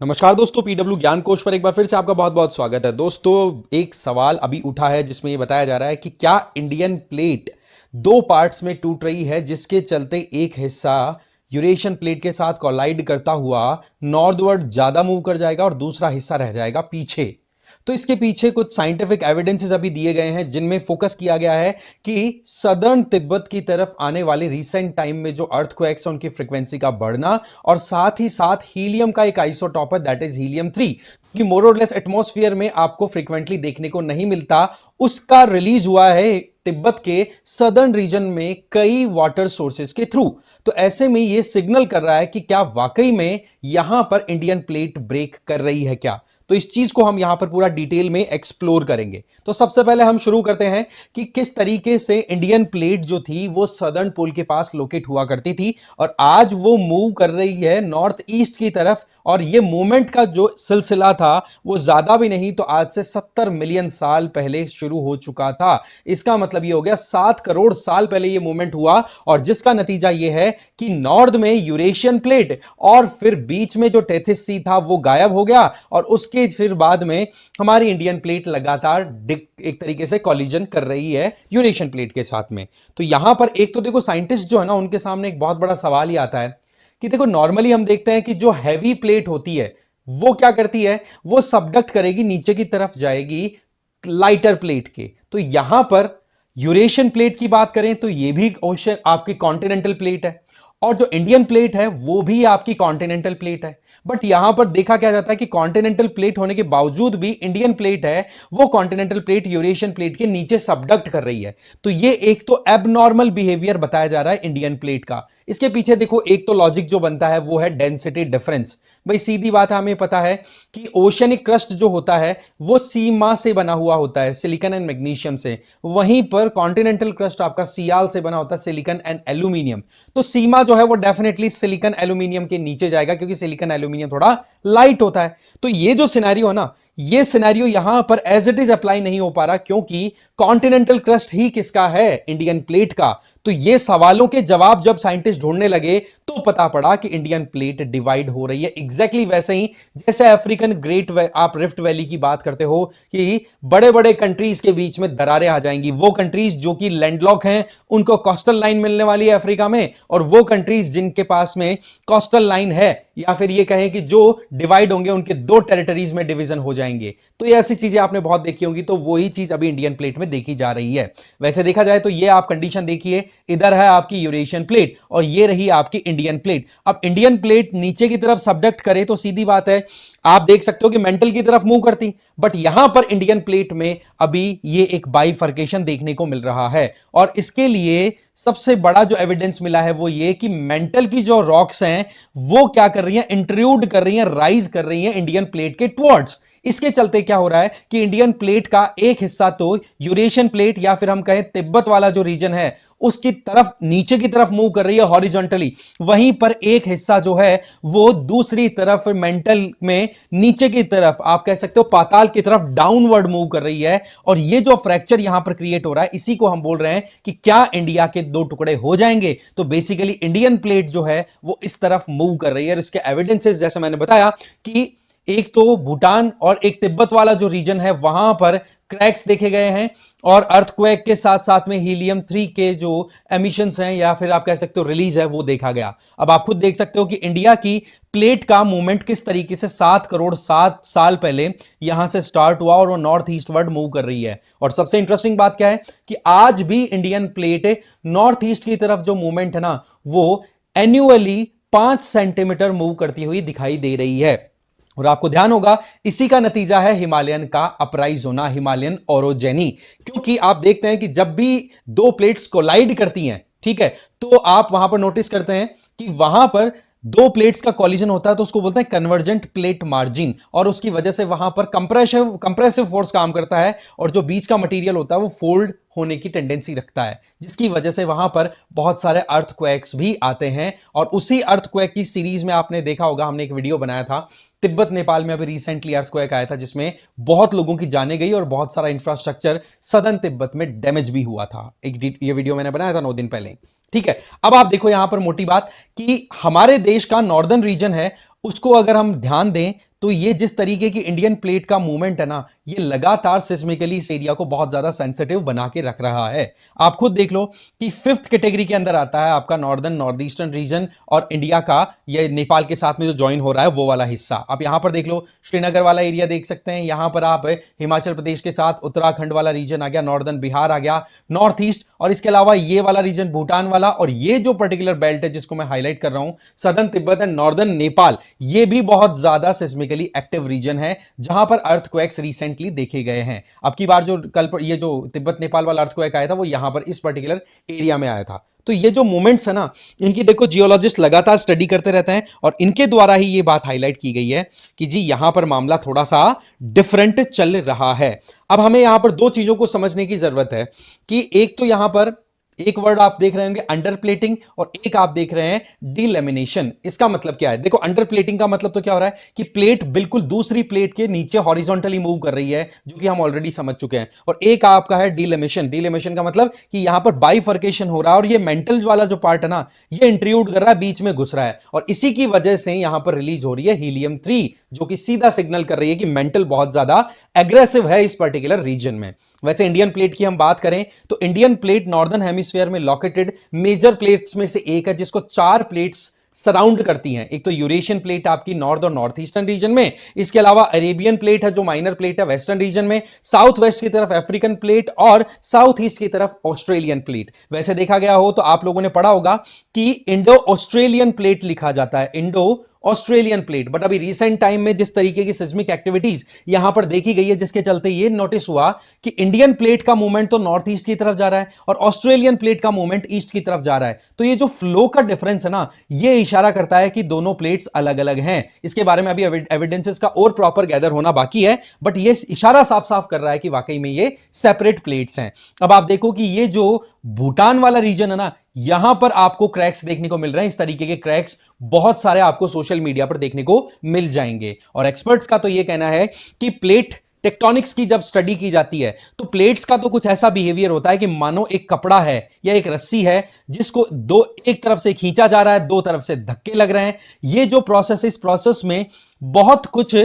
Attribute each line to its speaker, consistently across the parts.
Speaker 1: नमस्कार दोस्तों, पीडब्ल्यू ज्ञान कोश पर एक बार फिर से आपका बहुत बहुत स्वागत है। दोस्तों, एक सवाल अभी उठा है जिसमें ये बताया जा रहा है कि क्या इंडियन प्लेट दो पार्ट्स में टूट रही है, जिसके चलते एक हिस्सा यूरेशियन प्लेट के साथ कोलाइड करता हुआ नॉर्थवर्ड ज्यादा मूव कर जाएगा और दूसरा हिस्सा रह जाएगा पीछे। तो इसके पीछे कुछ साइंटिफिक एविडेंसेस अभी दिए गए हैं जिनमें फोकस किया गया है कि सदर्न तिब्बत की तरफ आने वाले रिसेंट टाइम में जो अर्थक्वेक्स है उनकी फ्रीक्वेंसी का बढ़ना, और साथ ही साथ हीलियम का एक आइसोटॉप है दैट इज हीलियम 3 कि मोर और लेस एटमॉस्फेयर में आपको फ्रीक्वेंटली देखने को नहीं मिलता, उसका रिलीज हुआ है तिब्बत के सदर्न रीजन में कई वाटर सोर्सेस के थ्रू। तो ऐसे में यह सिग्नल कर रहा है कि क्या वाकई में यहां पर इंडियन प्लेट ब्रेक कर रही है क्या। तो इस चीज को हम यहां पर पूरा डिटेल में एक्सप्लोर करेंगे। तो सबसे पहले हम शुरू करते हैं कि किस तरीके से इंडियन प्लेट जो थी वो सदर्न पोल के पास लोकेट हुआ करती थी और आज वो मूव कर रही है नॉर्थ ईस्ट की तरफ। और ये मूवमेंट का जो सिलसिला था वो ज्यादा भी नहीं, तो आज से 70 मिलियन साल पहले शुरू हो चुका था। इसका मतलब ये हो गया 7 करोड़ साल पहले ये मूवमेंट हुआ, और जिसका नतीजा ये है कि नॉर्थ में यूरेशियन प्लेट और फिर बीच में जो टेथिस सी था वो गायब हो गया, और उसके फिर बाद में हमारी इंडियन प्लेट लगातार एक तरीके से कॉलिजन कर रही है यूरेशियन प्लेट के साथ में। तो यहां पर एक तो देखो साइंटिस्ट जो है ना उनके सामने एक बहुत बड़ा सवाल ही आता है कि देखो नॉर्मली हम देखते हैं कि जो हैवी प्लेट होती है वो क्या करती है, वो सबडक्ट करेगी, नीचे की तरफ जाएगी लाइटर प्लेट के। तो यहां पर यूरेशियन प्लेट की बात करें तो ये भी ओशन आपकी कॉन्टिनेंटल प्लेट है, और जो इंडियन प्लेट है वो भी आपकी कॉन्टिनेंटल प्लेट है। बट यहां पर देखा क्या जाता है कि कॉन्टिनेंटल प्लेट होने के बावजूद भी इंडियन प्लेट है वो कॉन्टिनेंटल प्लेट यूरेशियन प्लेट के नीचे सबडक्ट कर रही है। तो ये एक तो एबनॉर्मल बिहेवियर बताया जा रहा है इंडियन प्लेट का। इसके पीछे देखो एक तो लॉजिक जो बनता है वो है डेंसिटी डिफरेंस। भाई सीधी बात है, हमें पता है कि ओशियनिक क्रस्ट जो होता है वो सीमा से बना हुआ होता है, सिलिकॉन एंड मैग्नीशियम से। वहीं पर कॉन्टिनेंटल क्रस्ट आपका सियाल से बना होता है, सिलिकॉन एंड एल्यूमिनियम। तो सीमा जो है वो डेफिनेटली सिलिकॉन एल्यूमिनियम के नीचे जाएगा क्योंकि सिलिकॉन एल्यूमिनियम थोड़ा लाइट होता है। तो ये जो सिनेरियो है ना, ये सिनेरियो यहां पर एज इट इज अप्लाई नहीं हो पा रहा क्योंकि कॉन्टिनेंटल क्रस्ट ही किसका है, इंडियन प्लेट का। तो ये सवालों के जवाब जब साइंटिस्ट ढूंढने लगे तो पता पड़ा कि इंडियन प्लेट डिवाइड हो रही है। एग्जैक्टली वैसे ही जैसे अफ्रीकन ग्रेट आप रिफ्ट वैली की बात करते हो कि बड़े बड़े कंट्रीज के बीच में दरारें आ जाएंगी। वो कंट्रीज जो कि लैंडलॉक हैं उनको कोस्टल लाइन मिलने वाली है अफ्रीका में, और वो कंट्रीज जिनके पास में कोस्टल लाइन है या फिर ये कहें कि जो डिवाइड होंगे उनके दो टेरिटरीज में डिवीजन हो जाएंगे। तो ये ऐसी चीजें आपने बहुत देखी होंगी, तो वही चीज अभी इंडियन प्लेट में देखी जा रही है। वैसे देखा जाए तो ये आप कंडीशन देखिए, इधर है आपकी यूरेशियन प्लेट और ये रही आपकी इंडियन प्लेट। अब इंडियन प्लेट नीचे की तरफ सबडक्ट करे तो सीधी बात है आप देख सकते हो कि मेंटल की तरफ मूव करती, बट यहां पर इंडियन प्लेट में अभी ये एक बाइफर्केशन देखने को मिल रहा है। और इसके लिए सबसे बड़ा जो एविडेंस मिला है वो ये कि मेंटल की जो रॉक्स हैं वो क्या कर रही हैं, इंट्रूड कर रही हैं, राइज कर रही हैं इंडियन प्लेट के टुवर्ड्स। इसके चलते क्या हो रहा है कि इंडियन प्लेट का एक हिस्सा तो यूरेशियन प्लेट या फिर हम कहें तिब्बत वाला जो रीजन है उसकी तरफ नीचे की तरफ मूव कर रही है हॉरिजॉन्टली, वहीं पर एक हिस्सा जो है वो दूसरी तरफ मेंटल में नीचे की तरफ आप कह सकते हो पाताल की तरफ डाउनवर्ड मूव कर रही है। और ये जो फ्रैक्चर यहां पर क्रिएट हो रहा है इसी को हम बोल रहे हैं कि क्या इंडिया के दो टुकड़े हो जाएंगे। तो बेसिकली इंडियन प्लेट जो है वो इस तरफ मूव कर रही है, और इसके एविडेंसेस जैसे मैंने बताया कि एक तो भूटान और एक तिब्बत वाला जो रीजन है वहां पर क्रैक्स देखे गए हैं, और अर्थक्वेक के साथ साथ में हीलियम 3 के जो एमिशंस हैं या फिर आप कह सकते हो रिलीज है वो देखा गया। अब आप खुद देख सकते हो कि इंडिया की प्लेट का मूवमेंट किस तरीके से 7 करोड़ 7 साल पहले यहां से स्टार्ट हुआ और वो नॉर्थ ईस्टवर्ड मूव कर रही है। और सबसे इंटरेस्टिंग बात क्या है कि आज भी इंडियन प्लेट नॉर्थ ईस्ट की तरफ जो मूवमेंट है ना वो एन्युअली 5 सेंटीमीटर मूव करती हुई दिखाई दे रही है। और आपको ध्यान होगा इसी का नतीजा है हिमालयन का अपराइज होना, हिमालयन ओरोजेनी। क्योंकि आप देखते हैं कि जब भी दो प्लेट्स कोलाइड करती हैं, ठीक है, तो आप वहां पर नोटिस करते हैं कि वहां पर दो प्लेट्स का कॉलिजन होता है तो उसको बोलते हैं कन्वर्जेंट प्लेट मार्जिन, और उसकी वजह से वहां पर कंप्रेसिव फोर्स काम करता है और जो बीच का मटेरियल होता है वो फोल्ड होने की टेंडेंसी रखता है, जिसकी वजह से वहां पर बहुत सारे अर्थक्वेक्स भी आते हैं। और उसी अर्थक्वेक की सीरीज में आपने देखा होगा, हमने एक वीडियो बनाया था तिब्बत नेपाल में अभी रिसेंटली अर्थक्वेक आया था जिसमें बहुत लोगों की जाने गई और बहुत सारा इंफ्रास्ट्रक्चर सदर्न तिब्बत में डैमेज भी हुआ था। एक ये वीडियो मैंने बनाया था 9 दिन पहले। ठीक है। अब आप देखो यहां पर मोटी बात कि हमारे देश का नॉर्दर्न रीजन है, उसको अगर हम ध्यान दें तो ये जिस तरीके की इंडियन प्लेट का मूवमेंट है ना, ये लगातार सिस्मिकली इस एरिया को बहुत ज्यादा सेंसिटिव बना के रख रहा है। आप खुद देख लो कि फिफ्थ कैटेगरी के अंदर आता है आपका नॉर्दर्न नॉर्थ ईस्टर्न रीजन और इंडिया का ये नेपाल के साथ में जो ज्वाइन हो रहा है वो वाला हिस्सा। आप यहां पर देख लो श्रीनगर वाला एरिया देख सकते हैं, यहां पर आप हिमाचल प्रदेश के साथ उत्तराखंड वाला रीजन आ गया, नॉर्दर्न बिहार आ गया, नॉर्थ ईस्ट, और इसके अलावा ये वाला रीजन भूटान वाला, और ये जो पर्टिकुलर बेल्ट है जिसको मैं हाईलाइट कर रहा हूं southern Tibet and northern Nepal, ये भी बहुत ज्यादा सिस्मिकली एक्टिव रीजन है जहां पर अर्थक्वेक्स रिसेंटली देखे गए हैं। अब की बार जो कल ये जो तिब्बत नेपाल वाला अर्थक्वेक आया था वो यहां पर इस पर्टिकुलर एरिया में आया था। तो ये जो मोमेंट्स है ना, इनकी देखो जियोलॉजिस्ट लगातार स्टडी करते रहते हैं और इनके द्वारा ही ये बात हाईलाइट की गई है कि जी यहां पर मामला थोड़ा सा डिफरेंट चल रहा है। अब हमें यहां पर दो चीजों को समझने की जरूरत है कि एक तो यहां पर एक वर्ड आप देख रहे होंगे अंडर प्लेटिंग और एक आप देख रहे हैं डीलेमिनेशन। इसका मतलब क्या है? देखो अंडर प्लेटिंग का मतलब तो क्या हो रहा है कि प्लेट बिल्कुल दूसरी प्लेट के नीचे हॉरिजॉन्टली मूव कर रही है, जो कि हम ऑलरेडी समझ चुके हैं। और एक आपका है डीलेमिनेशन। डीलेमिनेशन का मतलब कि यहां पर बाइफर्केशन हो रहा है और ये मेंटल वाला जो पार्ट है ना, ये इंट्रूड कर रहा है, बीच में घुस रहा है, और इसी की वजह से यहां पर रिलीज हो रही है हीलियम 3, जो कि सीधा सिग्नल कर रही है कि मेंटल बहुत ज्यादा एग्रेसिव है इस पर्टिकुलर रीजन में। वैसे इंडियन प्लेट की हम बात करें तो इंडियन प्लेट नॉर्दर्न हेमिस्फीयर में लोकेटेड मेजर प्लेट्स में से एक है, जिसको 4 प्लेट्स सराउंड करती हैं। एक तो यूरेशियन प्लेट आपकी नॉर्थ और नॉर्थ ईस्टर्न रीजन में, इसके अलावा अरेबियन प्लेट है जो माइनर प्लेट है वेस्टर्न रीजन में, साउथ वेस्ट की तरफ अफ्रीकन प्लेट और साउथ ईस्ट की तरफ ऑस्ट्रेलियन प्लेट। वैसे देखा गया हो तो आप लोगों ने पढ़ा होगा कि इंडो ऑस्ट्रेलियन प्लेट लिखा जाता है, इंडो ऑस्ट्रेलियन प्लेट। बट अभी रिसेंट टाइम में जिस तरीके की सिस्मिक एक्टिविटीज यहां पर देखी गई है, जिसके चलते ये नोटिस हुआ कि इंडियन प्लेट का मूवमेंट तो नॉर्थ ईस्ट की तरफ जा रहा है और ऑस्ट्रेलियन प्लेट का मूवमेंट ईस्ट की तरफ जा रहा है। तो ये जो फ्लो का डिफरेंस है ना, ये इशारा करता है कि दोनों प्लेट्स अलग अलग हैं। इसके बारे में अभी एविडेंसेस का और प्रॉपर गैदर होना बाकी है, बट ये इशारा साफ साफ कर रहा है कि वाकई में ये सेपरेट प्लेट्स हैं। अब आप देखो कि ये जो भूटान वाला रीजन है ना, यहां पर आपको क्रैक्स देखने को मिल रहे हैं। इस तरीके के क्रैक्स बहुत सारे आपको सोशल मीडिया पर देखने को मिल जाएंगे। और एक्सपर्ट्स का तो यह कहना है कि प्लेट टेक्टोनिक्स की जब स्टडी की जाती है तो प्लेट्स का तो कुछ ऐसा बिहेवियर होता है कि मानो एक कपड़ा है या एक रस्सी है जिसको एक तरफ से खींचा जा रहा है, दो तरफ से धक्के लग रहे हैं। ये जो प्रोसेस, इस प्रोसेस में बहुत कुछ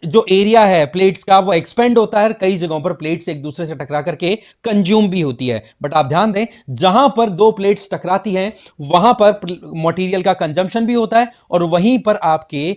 Speaker 1: जो एरिया है प्लेट्स का वो एक्सपेंड होता है, कई जगहों पर प्लेट्स एक दूसरे से टकरा करके कंज्यूम भी होती है। बट आप ध्यान दें, जहां पर दो प्लेट्स टकराती हैं वहां पर मटेरियल का कंजम्पशन भी होता है और वहीं पर आपके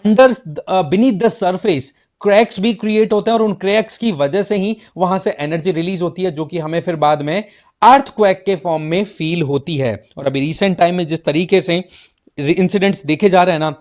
Speaker 1: under beneath the surface cracks भी क्रिएट होते हैं और उन क्रैक्स की वजह से ही वहां से एनर्जी रिलीज होती है, जो कि हमें फिर बाद में अर्थक्वेक के फॉर्म में फील होती है। और अभी रिसेंट टाइम में जिस तरीके से इंसिडेंट्स देखे जा रहे हैं ना,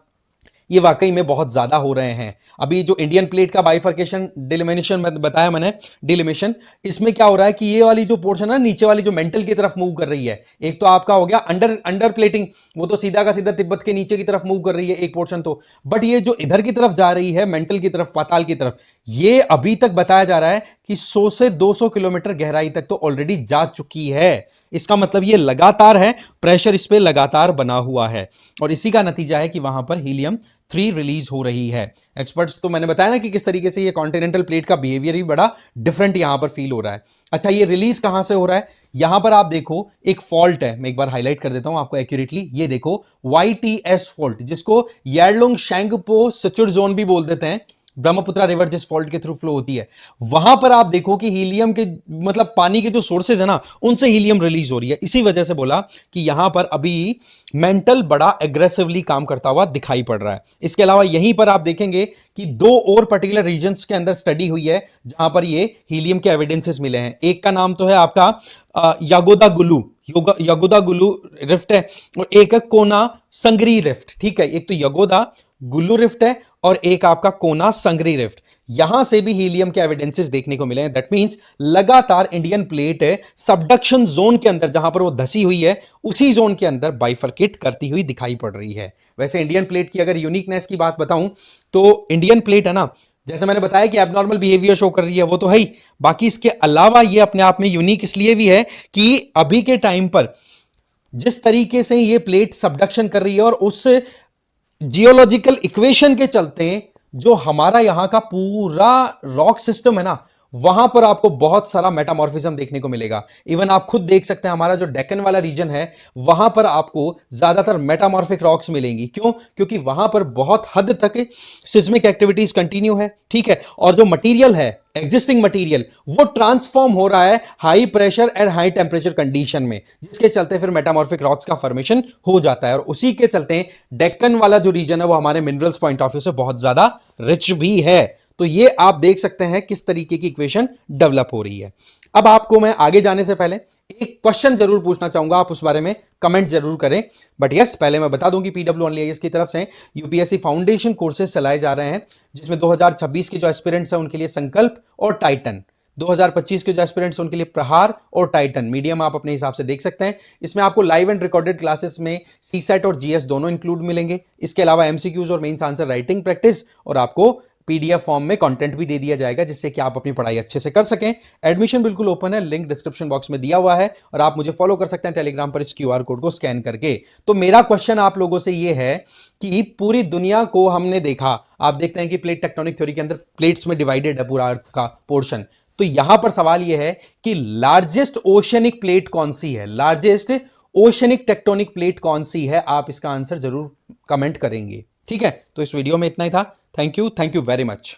Speaker 1: ये वाकई में बहुत ज्यादा हो रहे हैं। अभी जो इंडियन प्लेट का बाइफर्केशन डिलिमिनेशन बताया मैंने, डिलिमिनेशन, इसमें क्या हो रहा है कि ये वाली जो पोर्शन है नीचे वाली जो मेंटल की तरफ मूव कर रही है, एक तो आपका हो गया अंडर प्लेटिंग, वो तो सीधा का सीधा तिब्बत के नीचे की तरफ मूव कर रही है एक पोर्शन तो, बट ये जो इधर की तरफ जा रही है मेंटल की तरफ, पाताल की तरफ, ये अभी तक बताया जा रहा है कि 100 से 200 किलोमीटर गहराई तक तो ऑलरेडी जा चुकी है। इसका मतलब ये लगातार है, प्रेशर इस पे लगातार बना हुआ है और इसी का नतीजा है कि वहां पर हीलियम 3 रिलीज हो रही है। एक्सपर्ट्स तो मैंने बताया ना कि किस तरीके से ये कॉन्टिनेंटल प्लेट का बिहेवियर भी बड़ा डिफरेंट यहां पर फील हो रहा है। अच्छा, ये रिलीज कहां से हो रहा है? यहां पर आप देखो एक फॉल्ट है, मैं एक बार हाईलाइट कर देता हूं आपको एक्यूरेटली। ये देखो YTS फॉल्ट, जिसको यारलुंग शेंगपो सिचुर जोन भी बोल देते हैं, ब्रह्मपुत्रा रिवर जिस फॉल्ट के थ्रू फ्लो होती है, वहां पर आप देखो कि हीलियम के मतलब पानी के जो सोर्सेज है ना, उनसे हीलियम रिलीज हो रही है। इसी वजह से बोला कि यहां पर अभी मेंटल बड़ा एग्रेसिवली काम करता हुआ दिखाई पड़ रहा है। इसके अलावा यहीं पर आप देखेंगे कि 2 और पर्टिकुलर रीजन्स के अंदर स्टडी हुई है जहां पर ये हीलियम के एविडेंसेस मिले हैं। एक का नाम तो है आपका यागोदा गुलू, यगोदा गुलू रिफ्ट है, और एक है कोना संगरी रिफ्ट। ठीक है, एक तो यगोदा गुल्लू रिफ्ट है और एक आपका कोना संगरी रिफ्ट। यहां से भी हीलियम के एविडेंसेस देखने को मिले हैं। दैट मींस लगातार इंडियन प्लेट है सबडक्शन जोन के अंदर, जहां पर वो धसी हुई है, उसी जोन के अंदर बाइफर्केट करती हुई दिखाई पड़ रही है। वैसे इंडियन प्लेट की अगर यूनिकनेस की बात बताऊं तो इंडियन प्लेट है ना, जैसे मैंने बताया कि एबनॉर्मल बिहेवियर शो कर रही है, वो तो है ही, बाकी इसके अलावा ये अपने आप में यूनिक इसलिए भी है कि अभी के टाइम पर जिस तरीके से ये प्लेट सबडक्शन कर रही है और उस जियोलॉजिकल इक्वेशन के चलते जो हमारा यहां का पूरा रॉक सिस्टम है ना, वहां पर आपको बहुत सारा मेटामॉर्फिज्म देखने को मिलेगा। इवन आप खुद देख सकते हैं हमारा जो डेक्कन वाला रीजन है वहां पर आपको ज्यादातर मेटामॉर्फिक रॉक्स मिलेंगी। क्यों? क्योंकि वहां पर बहुत हद तक सिस्मिक एक्टिविटीज कंटिन्यू है, ठीक है, और जो मटेरियल है, एग्जिस्टिंग मटेरियल, वो ट्रांसफॉर्म हो रहा है high pressure and high temperature condition में, जिसके चलते फिर मेटामॉर्फिक रॉक्स का फॉर्मेशन हो जाता है। और उसी के चलते डेक्कन वाला जो रीजन है वो हमारे मिनरल्स पॉइंट ऑफ व्यू से बहुत ज्यादा रिच भी है। तो ये आप देख सकते हैं किस तरीके की इक्वेशन डेवलप हो रही है। अब आपको मैं आगे जाने से पहले एक क्वेश्चन जरूर पूछना चाहूंगा, आप उस बारे में कमेंट जरूर करें। बट यस, पहले मैं बता दूं कि PWIS की तरफ से यूपीएससी फाउंडेशन कोर्सेज चलाए जा रहे हैं, जिसमें 2026 के जो एस्पिरेंट्स हैं उनके लिए संकल्प और टाइटन, 2025 के जो एस्पिरेंट्स उनके लिए प्रहार और टाइटन मीडियम आप अपने हिसाब से देख सकते हैं। इसमें आपको लाइव एंड रिकॉर्डेड क्लासेस में सीसेट और जीएस दोनों इंक्लूड मिलेंगे। इसके अलावा एमसीक्यूज और मेंस आंसर राइटिंग प्रैक्टिस, और आपको पीडीएफ फॉर्म में कंटेंट भी दे दिया जाएगा जिससे कि आप अपनी पढ़ाई अच्छे से कर सकें। एडमिशन बिल्कुल ओपन है, लिंक डिस्क्रिप्शन बॉक्स में दिया हुआ है, और आप मुझे फॉलो कर सकते हैं टेलीग्राम पर इस क्यूआर कोड को स्कैन करके। तो मेरा क्वेश्चन आप लोगों से यह है कि पूरी दुनिया को हमने देखा, आप देखते हैं कि प्लेट टेक्टोनिक थ्योरी के अंदर प्लेट्स में डिवाइडेड है पूरा अर्थ का पोर्शन। तो यहां पर सवाल यह है कि लार्जेस्ट ओशियनिक प्लेट कौन सी है, लार्जेस्ट ओशियनिक टेक्टोनिक प्लेट कौन सी है? आप इसका आंसर जरूर कमेंट करेंगे, ठीक है। तो इस वीडियो में इतना ही था। Thank you very much.